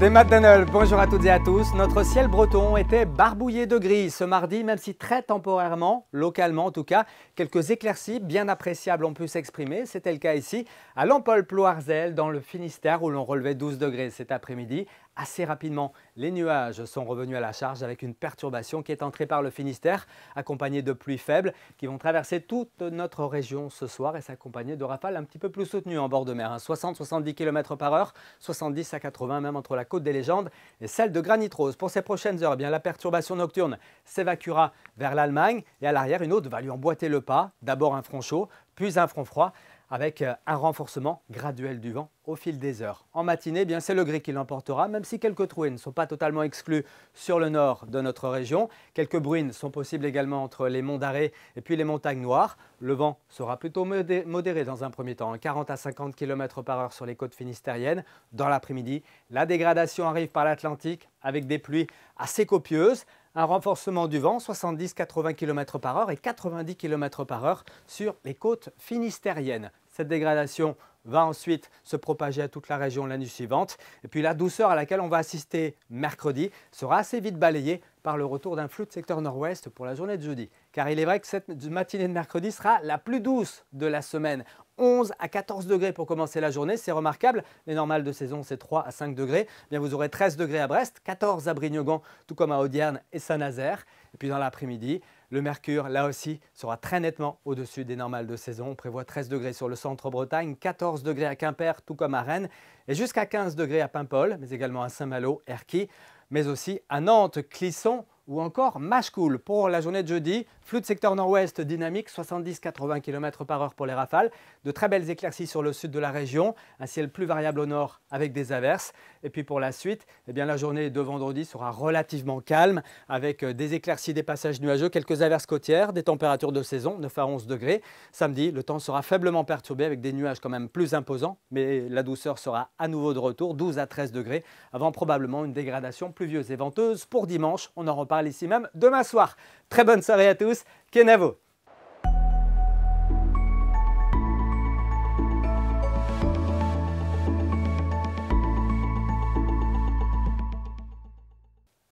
Des Matteneuls, bonjour à toutes et à tous. Notre ciel breton était barbouillé de gris ce mardi, même si très temporairement, localement en tout cas, quelques éclaircies bien appréciables ont pu s'exprimer. C'était le cas ici à Lampol-Ploarzel dans le Finistère où l'on relevait 12 degrés cet après-midi. Assez rapidement, les nuages sont revenus à la charge avec une perturbation qui est entrée par le Finistère, accompagnée de pluies faibles qui vont traverser toute notre région ce soir et s'accompagner de rafales un petit peu plus soutenues en bord de mer. 60-70 km/h, 70 à 80 même entre la côte des Légendes et celle de Granit Rose. Pour ces prochaines heures, la perturbation nocturne s'évacuera vers l'Allemagne et à l'arrière, une autre va lui emboîter le pas. D'abord un front chaud, puis un front froid, avec un renforcement graduel du vent au fil des heures. En matinée, c'est le gris qui l'emportera, même si quelques trouées ne sont pas totalement exclues sur le nord de notre région. Quelques bruines sont possibles également entre les monts d'Arrée et puis les montagnes noires. Le vent sera plutôt modéré dans un premier temps, 40 à 50 km/h sur les côtes finistériennes. Dans l'après-midi, la dégradation arrive par l'Atlantique avec des pluies assez copieuses. Un renforcement du vent, 70-80 km/h et 90 km/h sur les côtes finistériennes. Cette dégradation va ensuite se propager à toute la région la nuit suivante. Et puis la douceur à laquelle on va assister mercredi sera assez vite balayée par le retour d'un flux de secteur nord-ouest pour la journée de jeudi. Car il est vrai que cette matinée de mercredi sera la plus douce de la semaine. 11 à 14 degrés pour commencer la journée, c'est remarquable. Les normales de saison, c'est 3 à 5 degrés. Vous aurez 13 degrés à Brest, 14 à Brignogan, tout comme à Audierne et Saint-Nazaire. Et puis dans l'après-midi, le mercure, là aussi, sera très nettement au-dessus des normales de saison. On prévoit 13 degrés sur le centre-Bretagne, 14 degrés à Quimper, tout comme à Rennes, et jusqu'à 15 degrés à Paimpol, mais également à Saint-Malo, Erquy, mais aussi à Nantes, Clisson ou encore Machecoul. Pour la journée de jeudi, flux de secteur nord-ouest dynamique, 70-80 km/h pour les rafales. De très belles éclaircies sur le sud de la région, un ciel plus variable au nord avec des averses. Et puis pour la suite, la journée de vendredi sera relativement calme avec des éclaircies, des passages nuageux, quelques averses côtières, des températures de saison, 9 à 11 degrés. Samedi, le temps sera faiblement perturbé avec des nuages quand même plus imposants, mais la douceur sera à nouveau de retour, 12 à 13 degrés, avant probablement une dégradation pluvieuse et venteuse pour dimanche. On en reparle ici même demain soir. Très bonne soirée à tous, Kenavo.